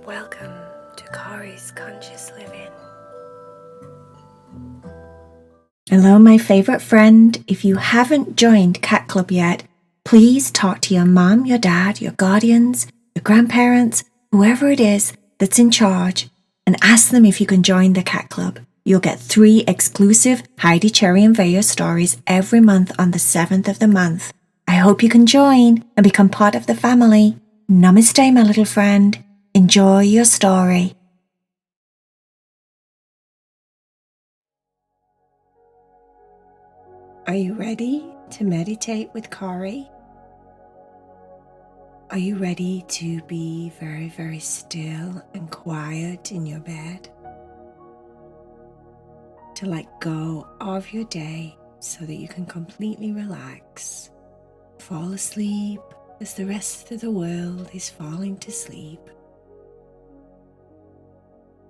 Welcome to Corey's Conscious Living. Hello, my favourite friend. If you haven't joined Cat Club yet, please talk to your mum, your dad, your guardians, your grandparents, whoever it is that's in charge, and ask them if you can join the Cat Club. You'll get 3 exclusive Heidi, Cherry and Vaya stories every month on the 7th of the month. I hope you can join and become part of the family. Namaste, my little friend. Enjoy your story. Are you ready to meditate with Corey? Are you ready to be very, very still and quiet in your bed? To let go of your day so that you can completely relax, fall asleep as the rest of the world is falling to sleep.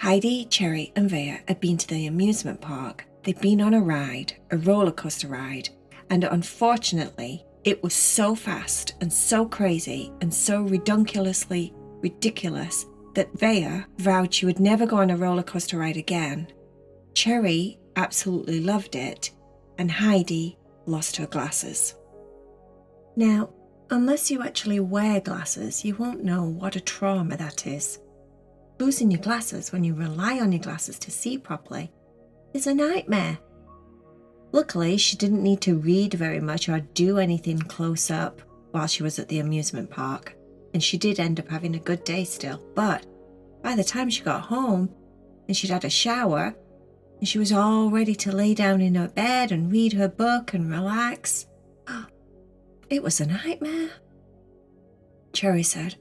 Heidi, Cherry and Vaya had been to the amusement park. They'd been on a ride, a roller coaster ride, and unfortunately, it was so fast and so crazy and so redunculously ridiculous that Vaya vowed she would never go on a roller coaster ride again. Cherry absolutely loved it, and Heidi lost her glasses. Now, unless you actually wear glasses, you won't know what a trauma that is. Losing your glasses when you rely on your glasses to see properly is a nightmare. Luckily, she didn't need to read very much or do anything close up while she was at the amusement park, and she did end up having a good day still. But by the time she got home and she'd had a shower and she was all ready to lay down in her bed and read her book and relax, it was a nightmare. Cherry said,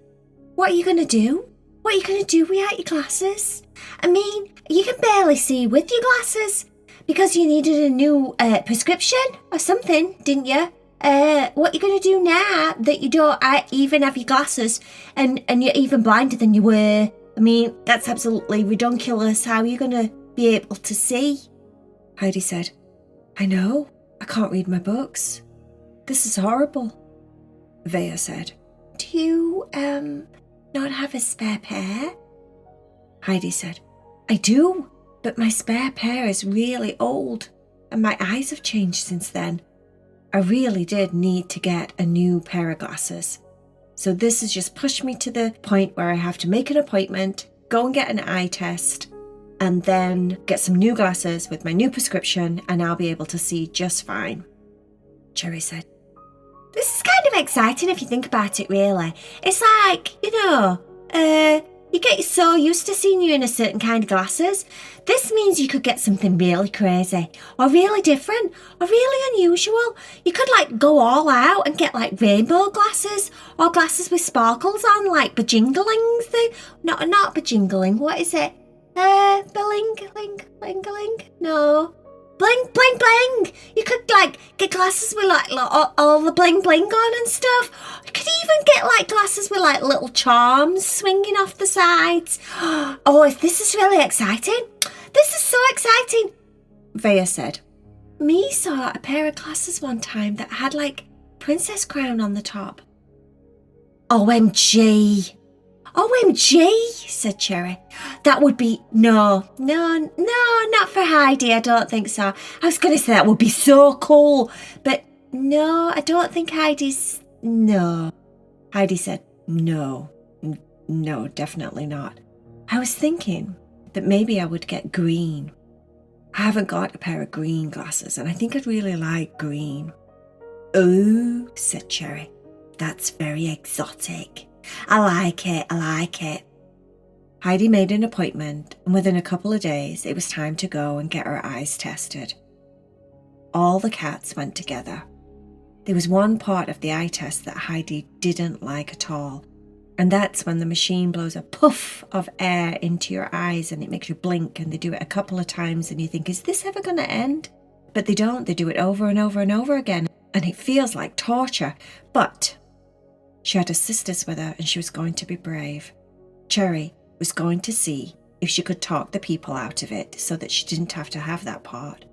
"What are you going to do? What are you going to do without your glasses? I mean, you can barely see with your glasses because you needed a new prescription or something, didn't you? What are you going to do now that you don't even have your glasses and you're even blinder than you were? I mean, that's absolutely ridiculous. How are you going to be able to see?" Heidi said, "I know. I can't read my books. This is horrible." Vaya said, "Do you, not have a spare pair?" Heidi said, "I do, but my spare pair is really old and my eyes have changed since then. I really did need to get a new pair of glasses. So this has just pushed me to the point where I have to make an appointment, go and get an eye test, and then get some new glasses with my new prescription and I'll be able to see just fine." Cherry said, "This is kind of exciting if you think about it, really. It's like, you get so used to seeing you in a certain kind of glasses. This means you could get something really crazy or really different or really unusual. You could go all out and get rainbow glasses or glasses with sparkles on, like bajingling thing. Not bajingling, what is it? Bling. No. Bling, bling, bling! You could get glasses with all the bling bling on and stuff. You could even get glasses with little charms swinging off the sides. Oh, this is really exciting. This is so exciting," Vaya said. "Me saw a pair of glasses one time that had princess crown on the top." "OMG! OMG, said Cherry. "That would be... No, not for Heidi, I don't think so. I was going to say that would be so cool, but no, I don't think Heidi's... No." Heidi said, No, definitely not. "I was thinking that maybe I would get green. I haven't got a pair of green glasses, and I think I'd really like green." "Oh," said Cherry, "that's very exotic. I like it. Heidi made an appointment, and within a couple of days, it was time to go and get her eyes tested. All the cats went together. There was one part of the eye test that Heidi didn't like at all, and that's when the machine blows a puff of air into your eyes and it makes you blink, and they do it a couple of times and you think, is this ever going to end? But they don't. They do it over and over and over again, and it feels like torture. But she had her sisters with her and she was going to be brave. Cherry was going to see if she could talk the people out of it so that she didn't have to have that part.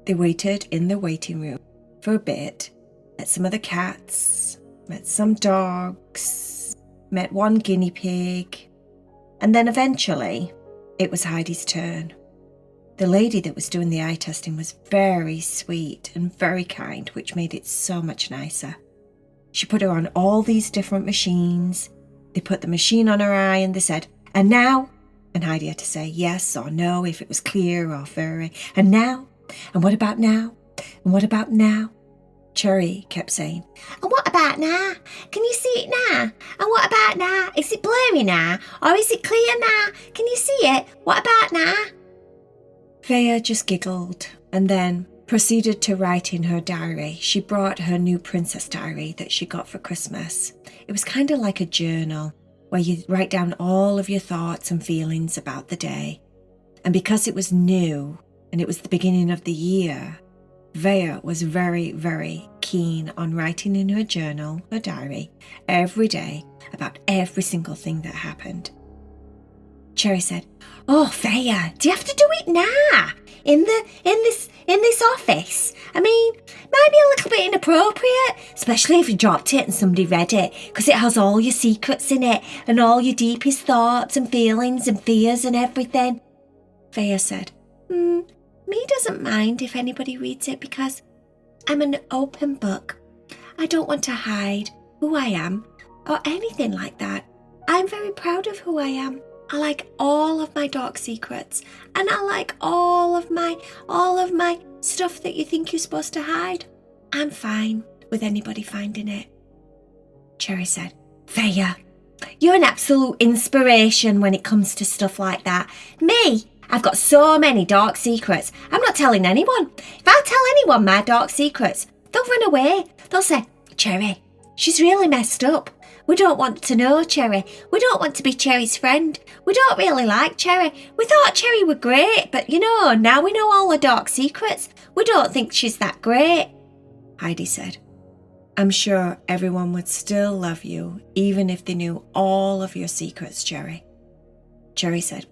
They waited in the waiting room for a bit, met some of the cats, met some dogs, met one guinea pig, and then eventually it was Heidi's turn. The lady that was doing the eye testing was very sweet and very kind, which made it so much nicer. She put her on all these different machines. They put the machine on her eye and they said, "And now?" And Heidi had to say yes or no if it was clear or furry. "And now? And what about now? And what about now?" Cherry kept saying, "And what about now? Can you see it now? And what about now? Is it blurry now? Or is it clear now? Can you see it? What about now?" Vaya just giggled and then proceeded to write in her diary. She brought her new princess diary that she got for Christmas. It was kind of like a journal where you write down all of your thoughts and feelings about the day. And because it was new and it was the beginning of the year, Vaya was very, very keen on writing in her journal, her diary, every day about every single thing that happened. Cherry said, "Oh, Vaya, do you have to do it now? In this office? I mean, might be a little bit inappropriate, especially if you dropped it and somebody read it, because it has all your secrets in it and all your deepest thoughts and feelings and fears and everything." Vaya said, "Me doesn't mind if anybody reads it because I'm an open book. I don't want to hide who I am or anything like that. I'm very proud of who I am. I like all of my dark secrets, and I like all of my stuff that you think you're supposed to hide. I'm fine with anybody finding it." Cherry said, "Vaya, you're an absolute inspiration when it comes to stuff like that. Me, I've got so many dark secrets. I'm not telling anyone. If I tell anyone my dark secrets, they'll run away. They'll say, 'Cherry, she's really messed up. We don't want to know Cherry. We don't want to be Cherry's friend. We don't really like Cherry. We thought Cherry were great, but now we know all the dark secrets. We don't think she's that great.'" Heidi said, "I'm sure everyone would still love you, even if they knew all of your secrets, Cherry." Cherry said,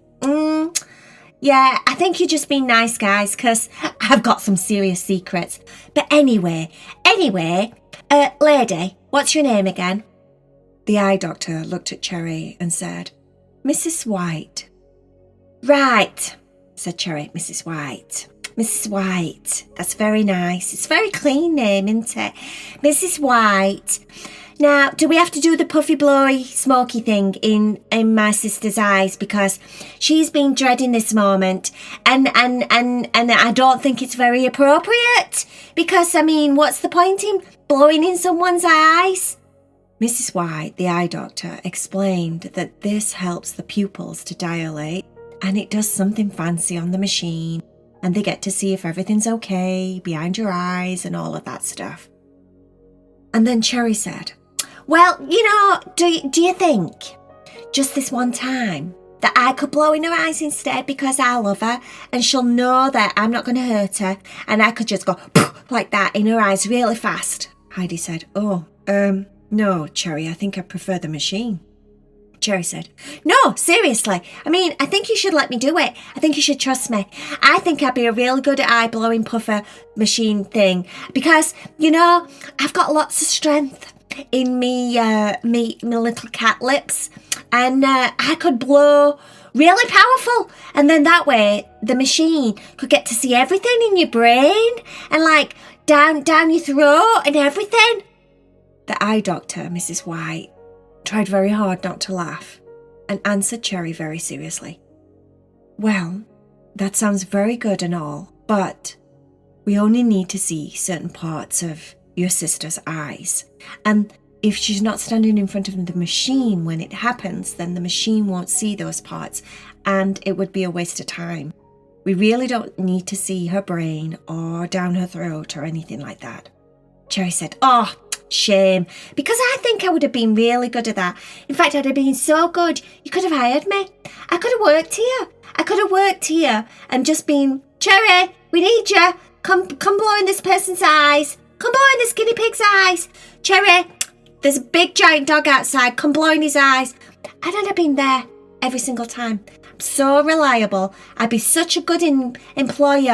"Yeah, I think you're just being nice, guys, because I've got some serious secrets. But anyway, lady, what's your name again?" The eye doctor looked at Cherry and said, "Mrs. White." "Right," said Cherry, "Mrs. White. Mrs. White, that's very nice. It's a very clean name, isn't it? Mrs. White. Now, do we have to do the puffy, blowy, smoky thing in my sister's eyes? Because she's been dreading this moment, and I don't think it's very appropriate. Because, I mean, what's the point in blowing in someone's eyes?" Mrs. White, the eye doctor, explained that this helps the pupils to dilate, and it does something fancy on the machine, and they get to see if everything's okay behind your eyes and all of that stuff. And then Cherry said, "Well, do you think, just this one time, that I could blow in her eyes instead because I love her and she'll know that I'm not going to hurt her, and I could just go like that in her eyes really fast?" Heidi said, "No, Cherry, I think I prefer the machine." Cherry said, "No, seriously. I mean, I think you should let me do it. I think you should trust me. I think I'd be a really good eye-blowing puffer machine thing because, I've got lots of strength in me little cat lips, and I could blow really powerful, and then that way the machine could get to see everything in your brain and like down your throat and everything." The eye doctor, Mrs. White, tried very hard not to laugh and answered Cherry very seriously. "Well, that sounds very good and all, but we only need to see certain parts of your sister's eyes. And if she's not standing in front of the machine when it happens, then the machine won't see those parts, and it would be a waste of time. We really don't need to see her brain or down her throat or anything like that." Cherry said, "Oh, shame, because I think I would have been really good at that. In fact, I'd have been so good, you could have hired me. I could have worked here. And just been, 'Cherry, we need you. Come blow in this person's eyes. Come blow in this guinea pig's eyes. Cherry, there's a big giant dog outside. Come blow in his eyes.' And I'd have been there every single time. I'm so reliable. I'd be such a good employee.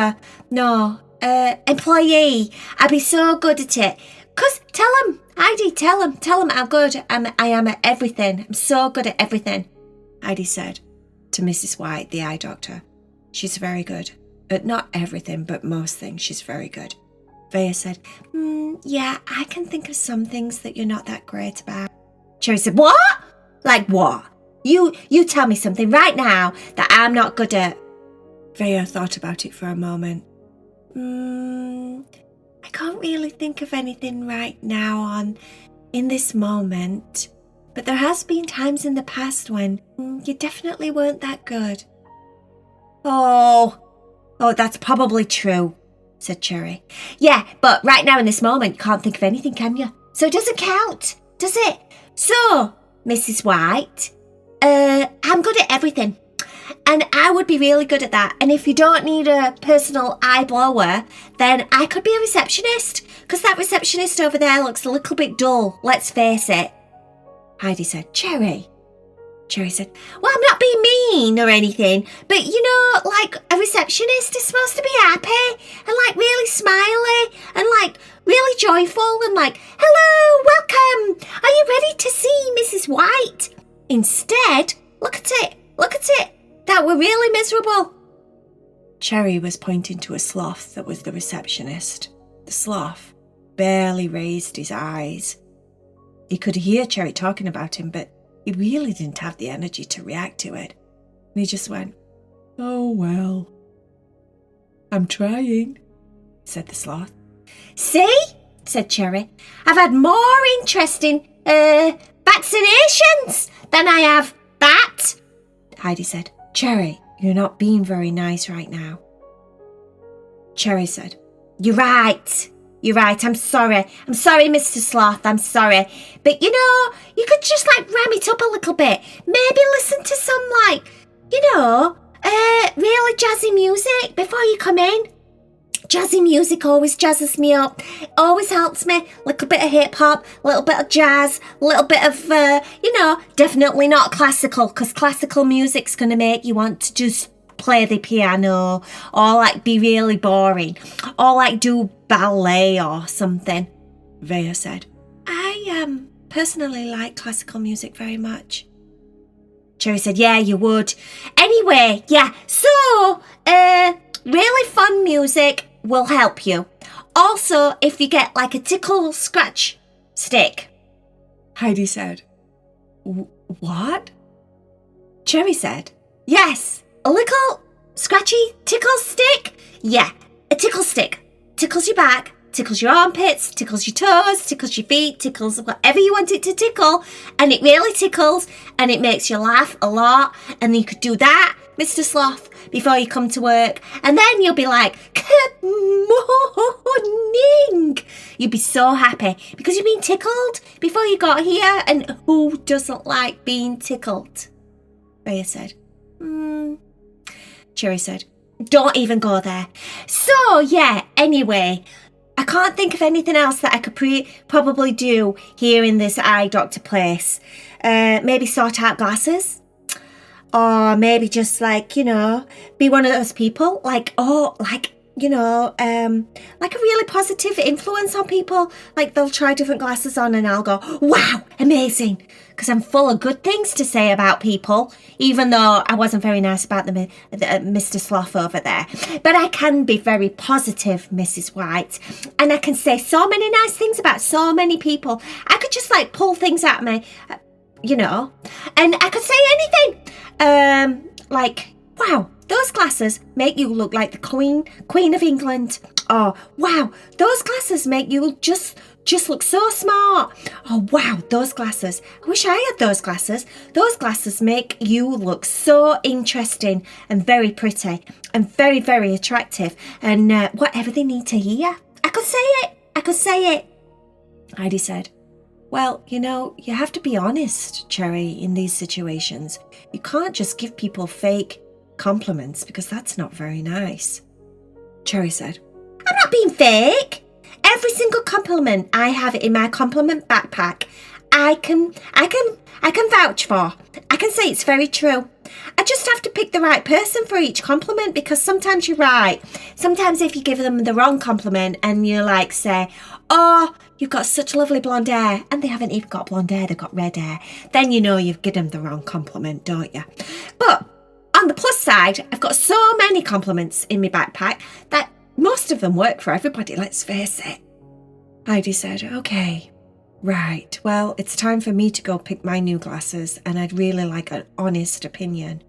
I'd be so good at it. 'Cause tell them Heidi, tell him how good I am at everything. I'm so good at everything, Heidi said to Mrs. White, the eye doctor. She's very good. At not everything, but most things she's very good. Vaya said, yeah, I can think of some things that you're not that great about. Cherry said, what? Like what? You tell me something right now that I'm not good at. Vaya thought about it for a moment. I can't really think of anything right now in this moment, but there has been times in the past when you definitely weren't that good. Oh, that's probably true, said Cherry. Yeah, but right now in this moment, you can't think of anything, can you? So it doesn't count, does it? So, Mrs. White, I'm good at everything. And I would be really good at that. And if you don't need a personal eye blower, then I could be a receptionist. Because that receptionist over there looks a little bit dull, let's face it. Heidi said, Cherry. Cherry said, well, I'm not being mean or anything, but like a receptionist is supposed to be happy and like really smiley and like really joyful and like, hello, welcome. Are you ready to see Mrs. White? Instead, look at it. That were really miserable. Cherry was pointing to a sloth that was the receptionist. The sloth barely raised his eyes. He could hear Cherry talking about him, but he really didn't have the energy to react to it. And he just went, oh, well, I'm trying, said the sloth. See, said Cherry, I've had more interesting vaccinations than I have bat. Heidi said, Cherry, you're not being very nice right now. Cherry said, You're right, I'm sorry, Mr. Sloth, I'm sorry. But you could just like ram it up a little bit. Maybe listen to some really jazzy music before you come in. Jazzy music always jazzes me up, always helps me. Little bit of hip hop, little bit of jazz, little bit of, definitely not classical, because classical music's going to make you want to just play the piano or like be really boring or like do ballet or something. Vaya said, I personally like classical music very much. Cherry said, yeah, you would. Anyway, yeah, so, really fun music will help you. Also, if you get like a tickle scratch stick. Heidi said, what? Cherry said, yes, a little scratchy tickle stick. Yeah, a tickle stick. Tickles your back, tickles your armpits, tickles your toes, tickles your feet, tickles whatever you want it to tickle. And it really tickles and it makes you laugh a lot. And you could do that, Mr. Sloth, before you come to work. And then you'll be like, good morning. You'll be so happy because you've been tickled before you got here. And who doesn't like being tickled? Vaya said, Cherry said, don't even go there. So, yeah, anyway, I can't think of anything else that I could probably do here in this eye doctor place. Maybe sort out glasses. Or maybe just like, be one of those people like a really positive influence on people. Like they'll try different glasses on and I'll go, wow, amazing. Because I'm full of good things to say about people, even though I wasn't very nice about the Mr. Sloth over there. But I can be very positive, Mrs. White. And I can say so many nice things about so many people. I could just like pull things out of my, and I could say anything. Like, wow, those glasses make you look like the Queen of England. Oh, wow, those glasses make you just look so smart. Oh, wow, those glasses. I wish I had those glasses. Those glasses make you look so interesting and very pretty and very, very attractive and whatever they need to hear. I could say it. Heidi said, well, you have to be honest, Cherry, in these situations. You can't just give people fake compliments because that's not very nice. Cherry said, I'm not being fake. Every single compliment I have in my compliment backpack, I can vouch for. I can say it's very true. I just have to pick the right person for each compliment because sometimes you're right. Sometimes if you give them the wrong compliment and you like say, oh, you've got such lovely blonde hair. And they haven't even got blonde hair, they've got red hair. Then you know you've given them the wrong compliment, don't you? But on the plus side, I've got so many compliments in my backpack that most of them work for everybody, let's face it. Heidi said, okay, right, well, it's time for me to go pick my new glasses and I'd really like an honest opinion.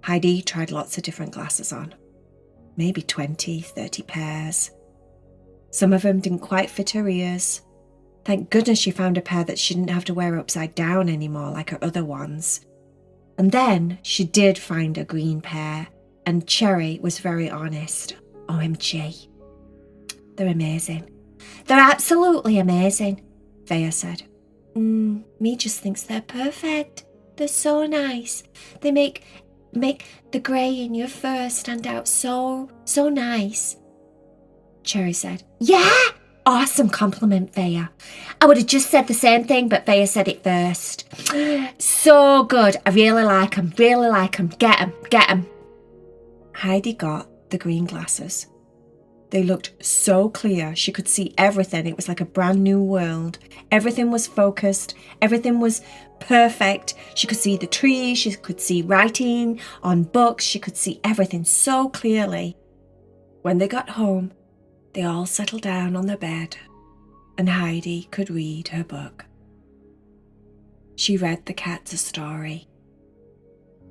Heidi tried lots of different glasses on, maybe 20, 30 pairs. Some of them didn't quite fit her ears. Thank goodness she found a pair that she didn't have to wear upside down anymore like her other ones. And then she did find a green pair, and Cherry was very honest. OMG. They're amazing. They're absolutely amazing, Vaya said. Me just thinks they're perfect. They're so nice. They make the grey in your fur stand out so nice. Cherry said, yeah! Awesome compliment, Vaya. I would have just said the same thing, but Vaya said it first. So good. I really like them. Get them. Heidi got the green glasses. They looked so clear. She could see everything. It was like a brand new world. Everything was focused. Everything was perfect. She could see the trees. She could see writing on books. She could see everything so clearly. When they got home, they all settled down on the bed, and Heidi could read her book. She read the cats a story.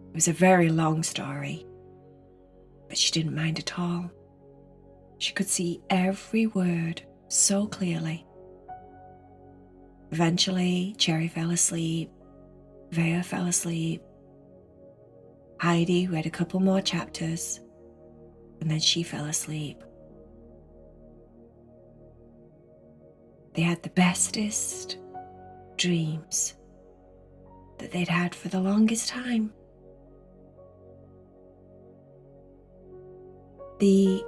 It was a very long story, but she didn't mind at all. She could see every word so clearly. Eventually, Cherry fell asleep. Vaya fell asleep. Heidi read a couple more chapters, and then she fell asleep. They had the bestest dreams that they'd had for the longest time. The